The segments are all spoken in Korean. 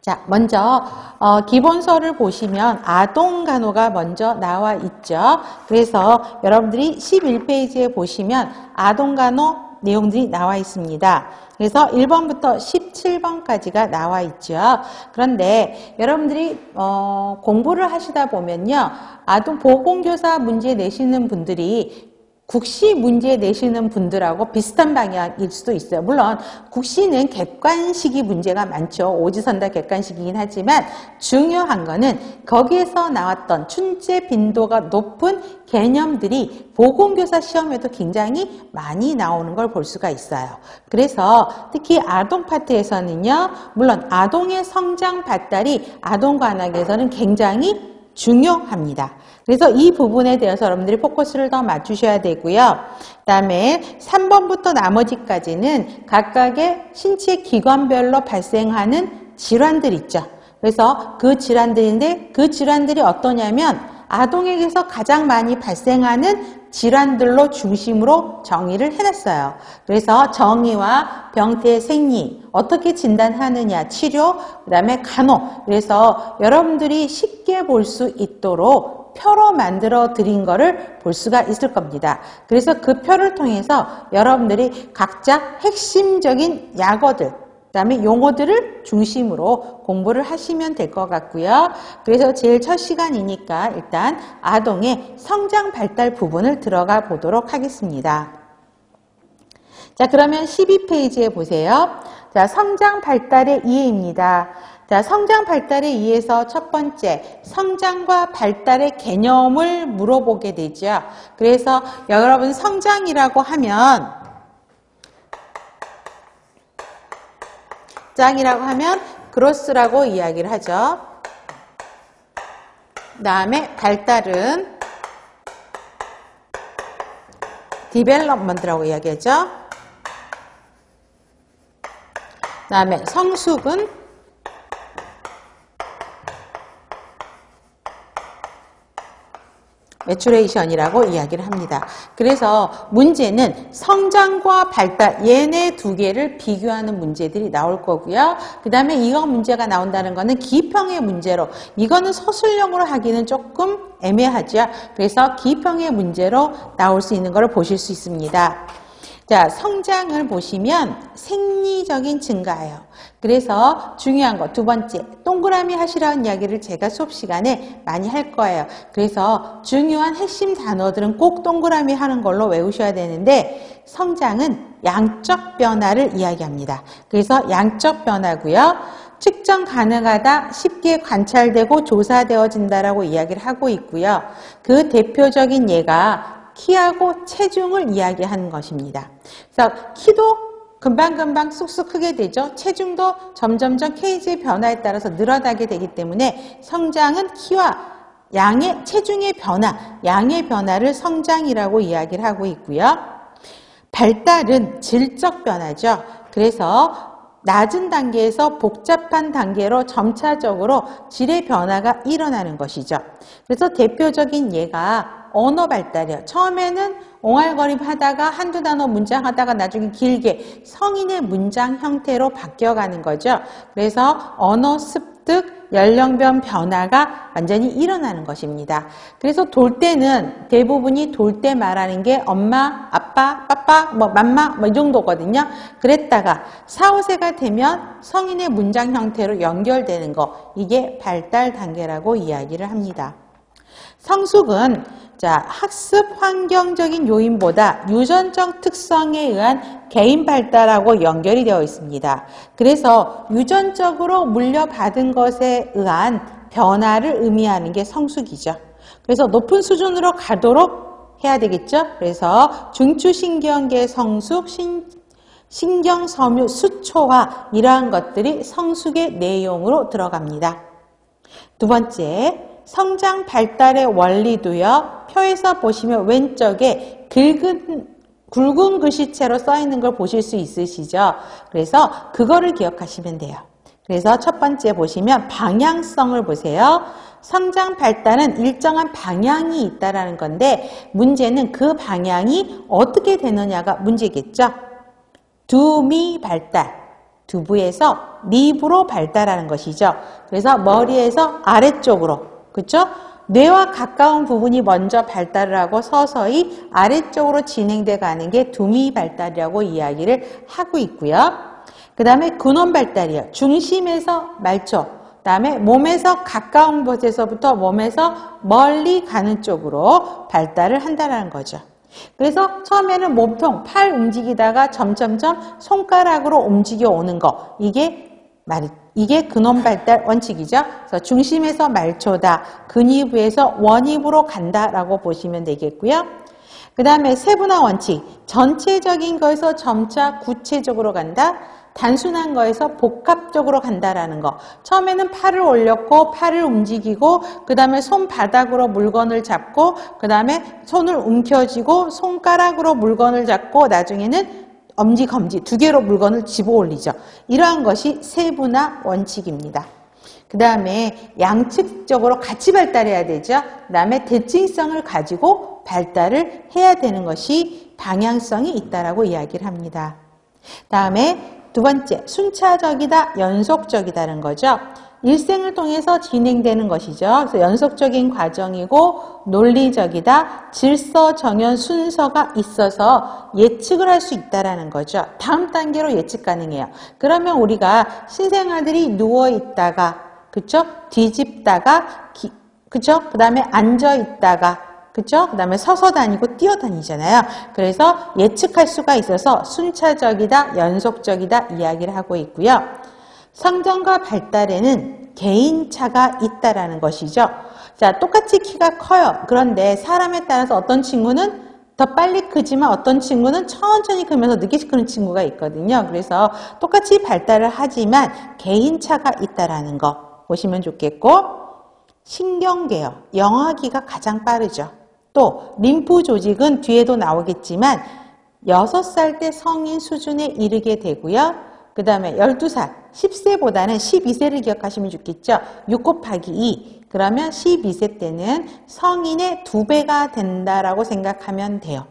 자, 먼저 기본서를 보시면 아동간호가 먼저 나와 있죠. 그래서 여러분들이 11페이지에 보시면 아동간호 내용들이 나와 있습니다. 그래서 1번부터 17번까지가 나와 있죠. 그런데 여러분들이 공부를 하시다 보면요, 아동 보건교사 문제 내시는 분들이 국시 문제 내시는 분들하고 비슷한 방향일 수도 있어요. 물론 국시는 객관식이 문제가 많죠. 오지선다 객관식이긴 하지만 중요한 거는 거기에서 나왔던 출제 빈도가 높은 개념들이 보건교사 시험에도 굉장히 많이 나오는 걸 볼 수가 있어요. 그래서 특히 아동 파트에서는요, 물론 아동의 성장 발달이 아동관학에서는 굉장히 중요합니다. 그래서 이 부분에 대해서 여러분들이 포커스를 더 맞추셔야 되고요. 그 다음에 3번부터 나머지까지는 각각의 신체 기관별로 발생하는 질환들 있죠. 그래서 그 질환들인데 그 질환들이 어떠냐면 아동에게서 가장 많이 발생하는 질환들로 중심으로 정의를 해놨어요. 그래서 정의와 병태 생리, 어떻게 진단하느냐, 치료, 그 다음에 간호. 그래서 여러분들이 쉽게 볼 수 있도록 표로 만들어 드린 거를 볼 수가 있을 겁니다. 그래서 그 표를 통해서 여러분들이 각자 핵심적인 약어들, 그 다음에 용어들을 중심으로 공부를 하시면 될 것 같고요. 그래서 제일 첫 시간이니까 일단 아동의 성장 발달 부분을 들어가 보도록 하겠습니다. 자, 그러면 12페이지에 보세요. 자, 성장 발달의 이해입니다. 자, 성장 발달의 이해에서 첫 번째, 성장과 발달의 개념을 물어보게 되죠. 그래서 여러분 성장이라고 하면 짱이라고 하면 그로스라고 이야기를 하죠. 그 다음에 발달은 디벨롭먼트라고 이야기하죠. 그 다음에 성숙은 매추레이션이라고 이야기를 합니다. 그래서 문제는 성장과 발달, 얘네 두 개를 비교하는 문제들이 나올 거고요. 그 다음에 이거 문제가 나온다는 거는 기평의 문제로, 이거는 서술형으로 하기는 조금 애매하죠. 그래서 기평의 문제로 나올 수 있는 걸 보실 수 있습니다. 자, 성장을 보시면 생리적인 증가예요. 그래서 중요한 거 두 번째, 동그라미 하시라는 이야기를 제가 수업 시간에 많이 할 거예요. 그래서 중요한 핵심 단어들은 꼭 동그라미 하는 걸로 외우셔야 되는데, 성장은 양적 변화를 이야기합니다. 그래서 양적 변화고요. 측정 가능하다, 쉽게 관찰되고 조사되어진다라고 이야기를 하고 있고요. 그 대표적인 예가 키하고 체중을 이야기하는 것입니다. 그래서 키도 금방금방 쑥쑥 크게 되죠. 체중도 점점점 kg의 변화에 따라서 늘어나게 되기 때문에 성장은 키와 양의 체중의 변화, 양의 변화를 성장이라고 이야기를 하고 있고요. 발달은 질적 변화죠. 그래서 낮은 단계에서 복잡한 단계로 점차적으로 질의 변화가 일어나는 것이죠. 그래서 대표적인 예가 언어 발달이에요. 처음에는 옹알거림 하다가 한두 단어 문장 하다가 나중에 길게 성인의 문장 형태로 바뀌어가는 거죠. 그래서 언어 습득, 연령별 변화가 완전히 일어나는 것입니다. 그래서 돌 때는 대부분이 돌 때 말하는 게 엄마, 아빠, 빠빠, 맘마 이 정도거든요. 그랬다가 4, 5세가 되면 성인의 문장 형태로 연결되는 거, 이게 발달 단계라고 이야기를 합니다. 성숙은 자, 학습 환경적인 요인보다 유전적 특성에 의한 개인 발달하고 연결이 되어 있습니다. 그래서 유전적으로 물려받은 것에 의한 변화를 의미하는 게 성숙이죠. 그래서 높은 수준으로 가도록 해야 되겠죠. 그래서 중추신경계 성숙, 신경섬유 수초화, 이러한 것들이 성숙의 내용으로 들어갑니다. 두 번째, 성장 발달의 원리도요. 표에서 보시면 왼쪽에 굵은 글씨체로 써 있는 걸 보실 수 있으시죠? 그래서 그거를 기억하시면 돼요. 그래서 첫 번째 보시면 방향성을 보세요. 성장 발달은 일정한 방향이 있다라는 건데, 문제는 그 방향이 어떻게 되느냐가 문제겠죠? 두미 발달. 두부에서 립으로 발달하는 것이죠. 그래서 머리에서 아래쪽으로, 그렇죠? 뇌와 가까운 부분이 먼저 발달을 하고 서서히 아래쪽으로 진행돼 가는 게 두미 발달이라고 이야기를 하고 있고요. 그 다음에 근원 발달이요. 중심에서 말초, 그 다음에 몸에서 가까운 곳에서부터 몸에서 멀리 가는 쪽으로 발달을 한다는 거죠. 그래서 처음에는 몸통, 팔 움직이다가 점점점 손가락으로 움직여 오는 거, 이게 근원 발달 원칙이죠. 그래서 중심에서 말초다, 근위부에서 원위부로 간다라고 보시면 되겠고요. 그 다음에 세분화 원칙, 전체적인 거에서 점차 구체적으로 간다. 단순한 거에서 복합적으로 간다라는 거. 처음에는 팔을 올렸고 팔을 움직이고 그 다음에 손바닥으로 물건을 잡고 그 다음에 손을 움켜쥐고 손가락으로 물건을 잡고 나중에는 엄지, 검지 두 개로 물건을 집어 올리죠. 이러한 것이 세분화 원칙입니다. 그 다음에 양측적으로 같이 발달해야 되죠. 그 다음에 대칭성을 가지고 발달을 해야 되는 것이 방향성이 있다라고 이야기를 합니다. 다음에 두 번째, 순차적이다, 연속적이다는 거죠. 일생을 통해서 진행되는 것이죠. 그래서 연속적인 과정이고 논리적이다, 질서, 정연, 순서가 있어서 예측을 할 수 있다는 거죠. 다음 단계로 예측 가능해요. 그러면 우리가 신생아들이 누워있다가, 그쵸? 뒤집다가, 그쵸? 그 다음에 앉아있다가, 그쵸? 그 다음에 서서 다니고 뛰어다니잖아요. 그래서 예측할 수가 있어서 순차적이다, 연속적이다 이야기를 하고 있고요. 성장과 발달에는 개인차가 있다라는 것이죠. 자, 똑같이 키가 커요. 그런데 사람에 따라서 어떤 친구는 더 빨리 크지만 어떤 친구는 천천히 크면서 늦게 크는 친구가 있거든요. 그래서 똑같이 발달을 하지만 개인차가 있다라는 거 보시면 좋겠고, 신경계요. 영아기가 가장 빠르죠. 또 림프 조직은 뒤에도 나오겠지만 6살 때 성인 수준에 이르게 되고요. 그 다음에 12살, 10세보다는 12세를 기억하시면 좋겠죠. 6 곱하기 2, 그러면 12세 때는 성인의 2배가 된다라고 생각하면 돼요.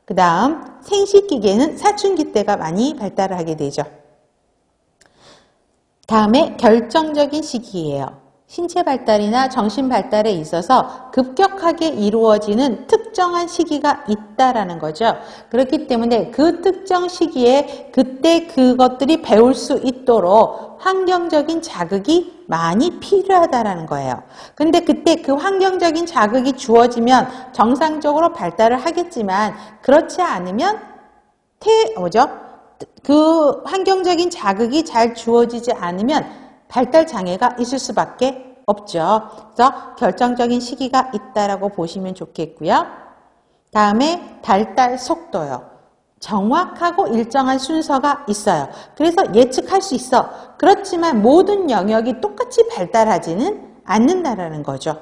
그 다음 생식기계는 사춘기 때가 많이 발달을 하게 되죠. 다음에 결정적인 시기예요. 신체 발달이나 정신 발달에 있어서 급격하게 이루어지는 특정한 시기가 있다라는 거죠. 그렇기 때문에 그 특정 시기에 그때 그것들이 배울 수 있도록 환경적인 자극이 많이 필요하다라는 거예요. 근데 그때 그 환경적인 자극이 주어지면 정상적으로 발달을 하겠지만 그렇지 않으면 그 환경적인 자극이 잘 주어지지 않으면 발달 장애가 있을 수밖에 없죠. 그래서 결정적인 시기가 있다라고 보시면 좋겠고요. 다음에 발달 속도요. 정확하고 일정한 순서가 있어요. 그래서 예측할 수 있어. 그렇지만 모든 영역이 똑같이 발달하지는 않는다라는 거죠.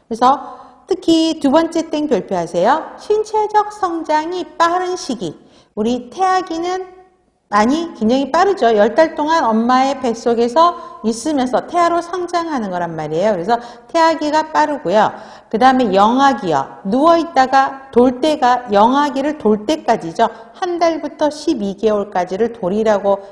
그래서 특히 두 번째 땡 별표하세요. 신체적 성장이 빠른 시기. 우리 태아기는 굉장히 빠르죠. 10달 동안 엄마의 뱃속에서 있으면서 태아로 성장하는 거란 말이에요. 그래서 태아기가 빠르고요. 그 다음에 영아기요. 누워있다가 돌 때가 영아기를 돌 때까지죠. 한 달부터 12개월까지를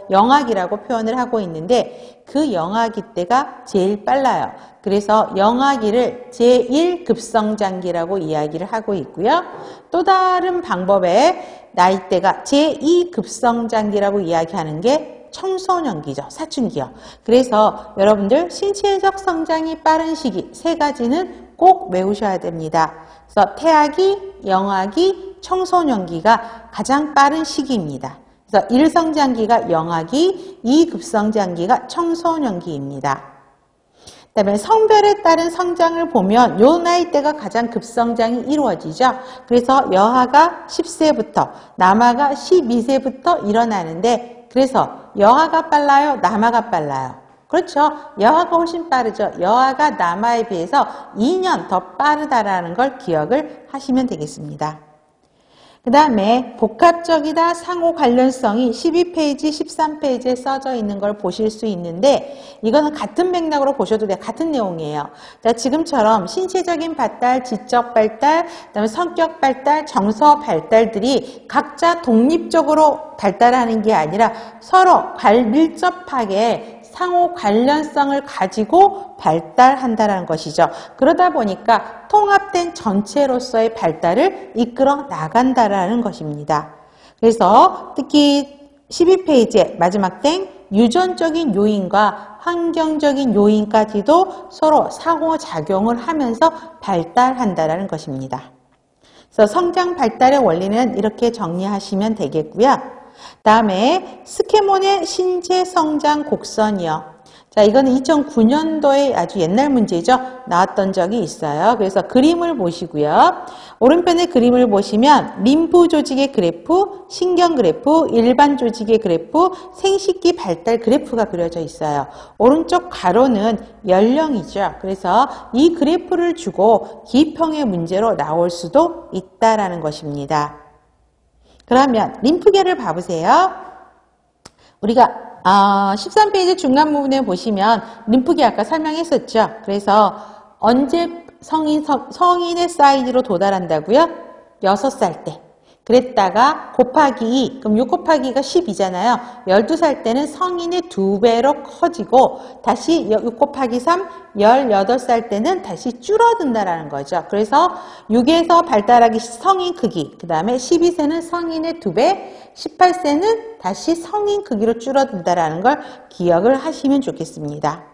영아기라고 표현을 하고 있는데 그 영아기 때가 제일 빨라요. 그래서 영아기를 제1급성장기라고 이야기를 하고 있고요. 또 다른 방법의 나이대가 제2급성장기라고 이야기하는 게 청소년기죠. 사춘기요. 그래서 여러분들 신체적 성장이 빠른 시기 세 가지는 꼭 외우셔야 됩니다. 그래서 태아기, 영아기, 청소년기가 가장 빠른 시기입니다. 그래서 1성장기가 영아기, 2급성장기가 청소년기입니다. 그 다음에 성별에 따른 성장을 보면 요 나이대가 가장 급성장이 이루어지죠. 그래서 여아가 10세부터 남아가 12세부터 일어나는데 그래서 여아가 빨라요? 남아가 빨라요? 그렇죠. 여아가 훨씬 빠르죠. 여아가 남아에 비해서 2년 더 빠르다라는 걸 기억을 하시면 되겠습니다. 그 다음에 복합적이다 상호 관련성이 12페이지, 13페이지에 써져 있는 걸 보실 수 있는데 이거는 같은 맥락으로 보셔도 돼요. 같은 내용이에요. 자, 지금처럼 신체적인 발달, 지적 발달, 그다음에 성격 발달, 정서 발달들이 각자 독립적으로 발달하는 게 아니라 서로 밀접하게 상호 관련성을 가지고 발달한다는 것이죠. 그러다 보니까 통합된 전체로서의 발달을 이끌어 나간다라는 것입니다. 그래서 특히 12페이지에 마지막 땡 유전적인 요인과 환경적인 요인까지도 서로 상호작용을 하면서 발달한다라는 것입니다. 그래서 성장 발달의 원리는 이렇게 정리하시면 되겠고요. 다음에 스케몬의 신체 성장 곡선이요. 자, 이거는 2009년도에 아주 옛날 문제죠. 나왔던 적이 있어요. 그래서 그림을 보시고요. 오른편의 그림을 보시면 림프 조직의 그래프, 신경 그래프, 일반 조직의 그래프, 생식기 발달 그래프가 그려져 있어요. 오른쪽 가로는 연령이죠. 그래서 이 그래프를 주고 기평의 문제로 나올 수도 있다라는 것입니다. 그러면 림프계를 봐보세요. 우리가 13페이지 중간 부분에 보시면 림프계 아까 설명했었죠. 그래서 언제 성인의 사이즈로 도달한다고요? 6살 때. 그랬다가 곱하기 2, 그럼 6 곱하기 2가 12잖아요. 12살 때는 성인의 2배로 커지고 다시 6 곱하기 3, 18살 때는 다시 줄어든다라는 거죠. 그래서 6에서 발달하기 성인 크기, 그 다음에 12세는 성인의 2배, 18세는 다시 성인 크기로 줄어든다라는 걸 기억을 하시면 좋겠습니다.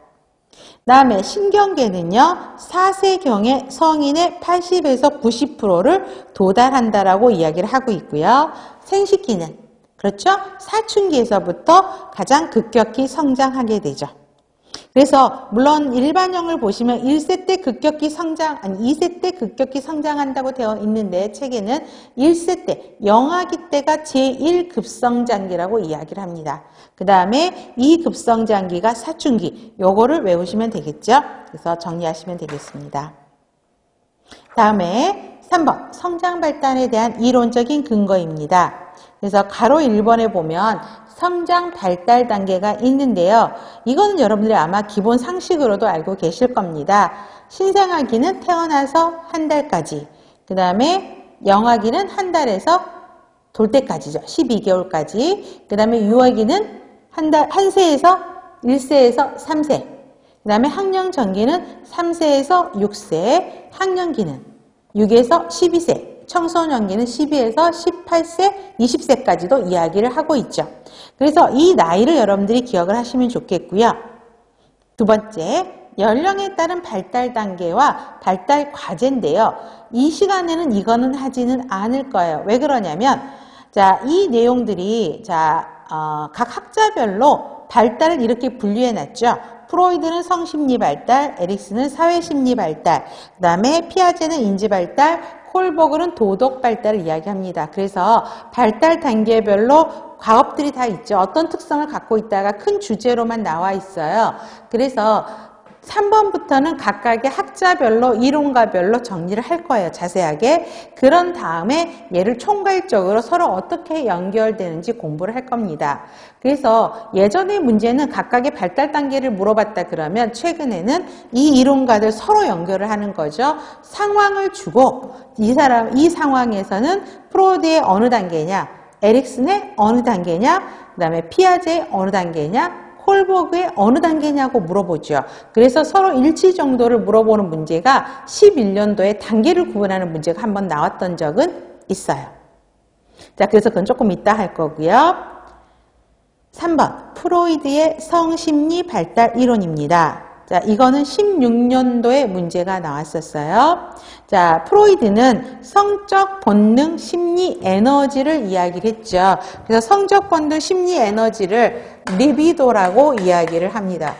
다음에 신경계는요. 4세경에 성인의 80에서 90%를 도달한다라고 이야기를 하고 있고요. 생식기는 그렇죠? 사춘기에서부터 가장 급격히 성장하게 되죠. 그래서 물론 일반형을 보시면 1세 때 급격히 성장, 아니 2세 때 급격히 성장한다고 되어 있는데 책에는 1세 때, 영아기 때가 제1급성장기라고 이야기를 합니다. 그 다음에 이 급성장기가 사춘기, 요거를 외우시면 되겠죠? 그래서 정리하시면 되겠습니다. 다음에 3번, 성장 발달에 대한 이론적인 근거입니다. 그래서 가로 1번에 보면 성장 발달 단계가 있는데요. 이거는 여러분들이 아마 기본 상식으로도 알고 계실 겁니다. 신생아기는 태어나서 한 달까지, 그 다음에 영아기는 한 달에서 돌 때까지죠. 12개월까지. 그 다음에 유아기는 한 세에서 1세에서 3세. 그 다음에 학령전기는 3세에서 6세, 학령기는 6에서 12세. 청소년기는 12에서 18세, 20세까지도 이야기를 하고 있죠. 그래서 이 나이를 여러분들이 기억을 하시면 좋겠고요. 두 번째, 연령에 따른 발달 단계와 발달 과제인데요. 이 시간에는 이거는 하지는 않을 거예요. 왜 그러냐면, 자, 이 내용들이, 각 학자별로 발달을 이렇게 분류해 놨죠. 프로이드는 성심리 발달, 에릭슨은 사회심리 발달, 그 다음에 피아제는 인지 발달, 콜버그는 도덕 발달을 이야기합니다. 그래서 발달 단계별로 과업들이 다 있죠. 어떤 특성을 갖고 있다가 큰 주제로만 나와 있어요. 그래서 3번부터는 각각의 학자별로 이론가별로 정리를 할 거예요. 자세하게. 그런 다음에 얘를 총괄적으로 서로 어떻게 연결되는지 공부를 할 겁니다. 그래서 예전의 문제는 각각의 발달 단계를 물어봤다 그러면 최근에는 이 이론가들 서로 연결을 하는 거죠. 상황을 주고 이 상황에서는 프로이드의 어느 단계냐, 에릭슨의 어느 단계냐, 그 다음에 피아제의 어느 단계냐, 콜버그의 어느 단계냐고 물어보죠. 그래서 서로 일치 정도를 물어보는 문제가 11년도에 단계를 구분하는 문제가 한번 나왔던 적은 있어요. 자, 그래서 그건 조금 이따 할 거고요. 3번, 프로이드의 성심리 발달 이론입니다. 자, 이거는 16년도에 문제가 나왔었어요. 자, 프로이드는 성적 본능 심리 에너지를 이야기를 했죠. 그래서 성적 본능 심리 에너지를 리비도라고 이야기를 합니다.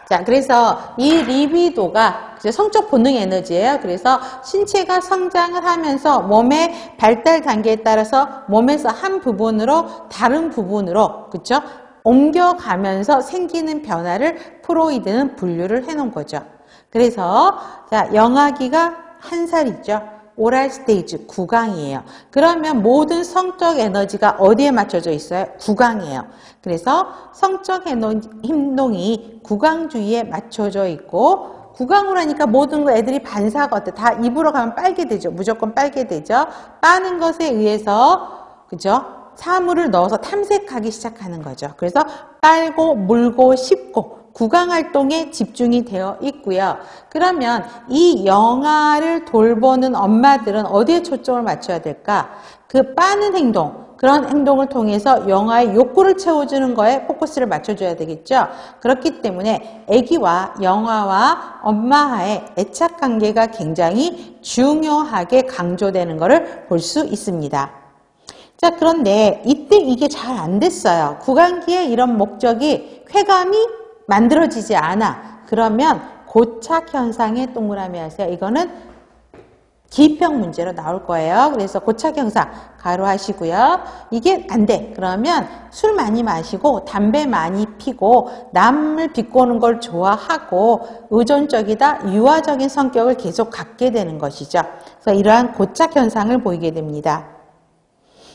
자, 그래서 이 리비도가 성적 본능 에너지예요. 그래서 신체가 성장을 하면서 몸의 발달 단계에 따라서 몸에서 한 부분으로 다른 부분으로, 그렇죠? 옮겨가면서 생기는 변화를 프로이드는 분류를 해놓은 거죠. 그래서 자, 영아기가 1살이죠. 오랄 스테이지, 구강이에요. 그러면 모든 성적 에너지가 어디에 맞춰져 있어요? 구강이에요. 그래서 성적 행동이 구강 주위에 맞춰져 있고, 구강으로 하니까 모든 거 애들이 반사가 어때? 다 입으로 가면 빨게 되죠. 무조건 빨게 되죠. 빠는 것에 의해서, 그죠? 사물을 넣어서 탐색하기 시작하는 거죠. 그래서 빨고, 물고, 씹고, 구강 활동에 집중이 되어 있고요. 그러면 이 영아를 돌보는 엄마들은 어디에 초점을 맞춰야 될까? 그 빠는 행동, 그런 행동을 통해서 영아의 욕구를 채워주는 거에 포커스를 맞춰줘야 되겠죠. 그렇기 때문에 아기와 영아와 엄마와의 애착 관계가 굉장히 중요하게 강조되는 것을 볼 수 있습니다. 자, 그런데 이때 이게 잘 안 됐어요. 구강기의 이런 목적이 쾌감이 만들어지지 않아. 그러면 고착 현상의 동그라미 하세요. 이거는 기입형 문제로 나올 거예요. 그래서 고착 현상 가로 하시고요. 이게 안 돼. 그러면 술 많이 마시고 담배 많이 피고 남을 비꼬는 걸 좋아하고 의존적이다, 유아적인 성격을 계속 갖게 되는 것이죠. 그래서 이러한 고착 현상을 보이게 됩니다.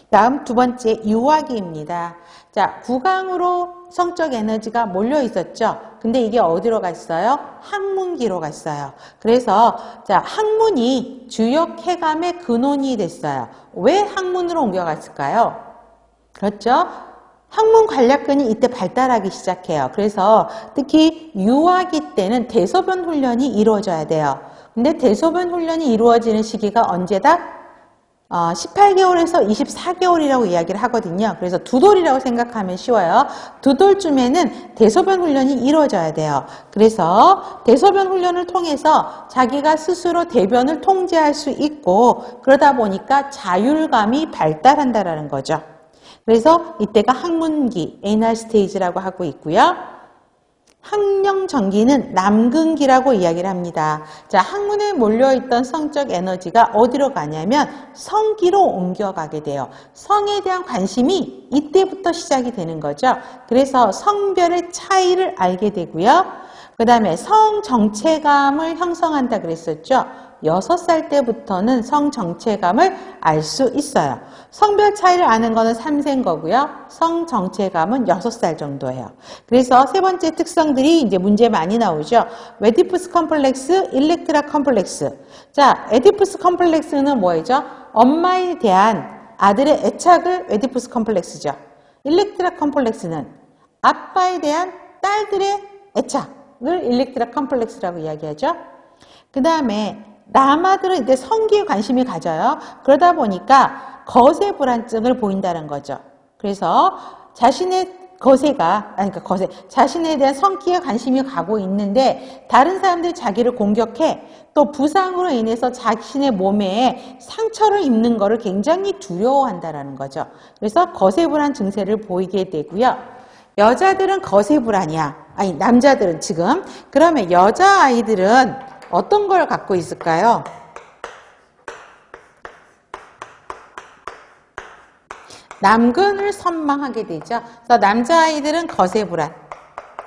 다음 두 번째 유아기입니다. 자, 구강으로 성적 에너지가 몰려 있었죠. 근데 이게 어디로 갔어요? 항문기로 갔어요. 그래서 자, 항문이 주요 쾌감의 근원이 됐어요. 왜 항문으로 옮겨갔을까요? 그렇죠? 항문 관략근이 이때 발달하기 시작해요. 그래서 특히 유아기 때는 대소변 훈련이 이루어져야 돼요. 근데 대소변 훈련이 이루어지는 시기가 언제다? 18개월에서 24개월이라고 이야기를 하거든요. 그래서 두 돌이라고 생각하면 쉬워요. 두 돌쯤에는 대소변 훈련이 이루어져야 돼요. 그래서 대소변 훈련을 통해서 자기가 스스로 대변을 통제할 수 있고 그러다 보니까 자율감이 발달한다라는 거죠. 그래서 이때가 항문기, 에이날 스테이지라고 하고 있고요. 항령전기는 남근기라고 이야기를 합니다. 자, 항문에 몰려있던 성적 에너지가 어디로 가냐면 성기로 옮겨가게 돼요. 성에 대한 관심이 이때부터 시작이 되는 거죠. 그래서 성별의 차이를 알게 되고요. 그 다음에 성정체감을 형성한다 그랬었죠. 6살 때부터는 성정체감을 알 수 있어요. 성별 차이를 아는 거는 3세인 거고요. 성정체감은 6살 정도예요. 그래서 세 번째 특성들이 이제 문제 많이 나오죠. 웨디푸스 컴플렉스, 일렉트라 컴플렉스. 자, 에디푸스 컴플렉스는 뭐죠? 엄마에 대한 아들의 애착을 웨디푸스 컴플렉스죠. 일렉트라 컴플렉스는 아빠에 대한 딸들의 애착을 일렉트라 컴플렉스라고 이야기하죠. 그 다음에 남아들은 이제 성기에 관심이 가져요. 그러다 보니까 거세 불안증을 보인다는 거죠. 그래서 자신의 자신에 대한 성기에 관심이 가고 있는데 다른 사람들이 자기를 공격해 또 부상으로 인해서 자신의 몸에 상처를 입는 것을 굉장히 두려워한다는 거죠. 그래서 거세 불안 증세를 보이게 되고요. 여자들은 거세 불안이야. 아니, 남자들은 지금. 그러면 여자아이들은 어떤 걸 갖고 있을까요? 남근을 선망하게 되죠. 그래서 남자아이들은 거세불안.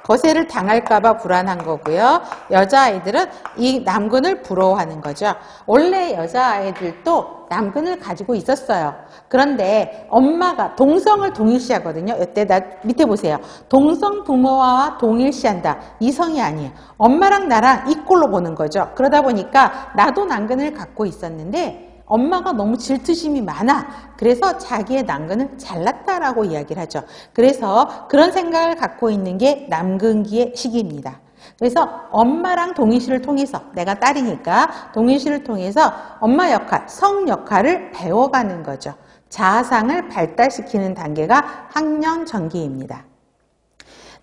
거세를 당할까봐 불안한 거고요. 여자아이들은 이 남근을 부러워하는 거죠. 원래 여자아이들도 남근을 가지고 있었어요. 그런데 엄마가 동성을 동일시하거든요. 이때 밑에 보세요. 동성 부모와 동일시한다. 이성이 아니에요. 엄마랑 나랑 이꼴로 보는 거죠. 그러다 보니까 나도 남근을 갖고 있었는데 엄마가 너무 질투심이 많아. 그래서 자기의 남근을 잘났다라고 이야기를 하죠. 그래서 그런 생각을 갖고 있는 게 남근기의 시기입니다. 그래서 엄마랑 동일시를 통해서 내가 딸이니까 동일시를 통해서 엄마 역할, 성 역할을 배워가는 거죠. 자아상을 발달시키는 단계가 학령전기입니다.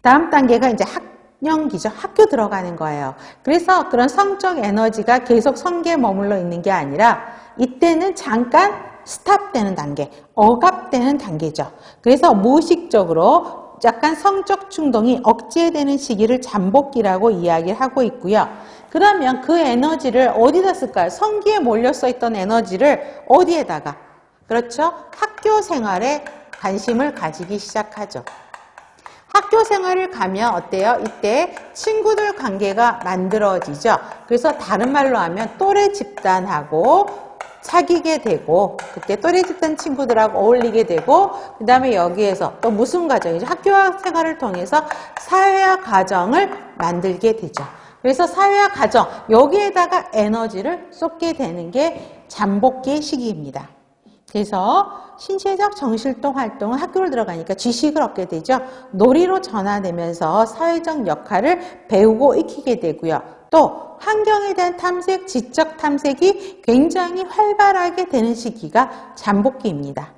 다음 단계가 이제 학령기죠. 학교 들어가는 거예요. 그래서 그런 성적 에너지가 계속 성기에 머물러 있는 게 아니라 이때는 잠깐 스탑되는 단계, 억압되는 단계죠. 그래서 무의식적으로 약간 성적 충동이 억제되는 시기를 잠복기라고 이야기를 하고 있고요. 그러면 그 에너지를 어디다 쓸까요? 성기에 몰려서 있던 에너지를 어디에다가? 그렇죠? 학교 생활에 관심을 가지기 시작하죠. 학교 생활을 가면 어때요? 이때 친구들 관계가 만들어지죠. 그래서 다른 말로 하면 또래 집단하고 사귀게 되고 그때 또래 집단 친구들하고 어울리게 되고 그 다음에 여기에서 또 무슨 과정이죠? 학교와 생활을 통해서 사회화 과정을 만들게 되죠. 그래서 사회화 과정 여기에다가 에너지를 쏟게 되는 게 잠복기 시기입니다. 그래서 신체적 정신활동 활동은 학교를 들어가니까 지식을 얻게 되죠. 놀이로 전환되면서 사회적 역할을 배우고 익히게 되고요. 또 환경에 대한 탐색, 지적 탐색이 굉장히 활발하게 되는 시기가 잠복기입니다.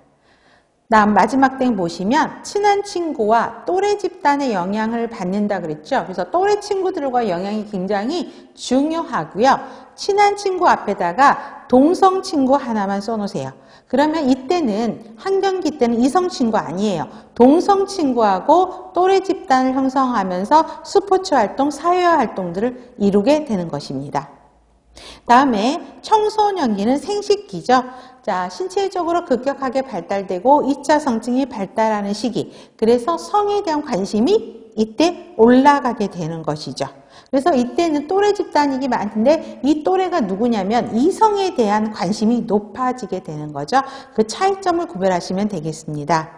다음 마지막 땡 보시면 친한 친구와 또래 집단의 영향을 받는다 그랬죠. 그래서 또래 친구들과 영향이 굉장히 중요하고요. 친한 친구 앞에다가 동성 친구 하나만 써놓으세요. 그러면 이때는 환경기 때는 이성 친구 아니에요. 동성 친구하고 또래 집단을 형성하면서 스포츠 활동, 사회화 활동들을 이루게 되는 것입니다. 다음에 청소년기는 생식기죠. 자, 신체적으로 급격하게 발달되고 2차 성증이 발달하는 시기. 그래서 성에 대한 관심이 이때 올라가게 되는 것이죠. 그래서 이때는 또래 집단이기 많은데 이 또래가 누구냐면 이성에 대한 관심이 높아지게 되는 거죠. 그 차이점을 구별하시면 되겠습니다.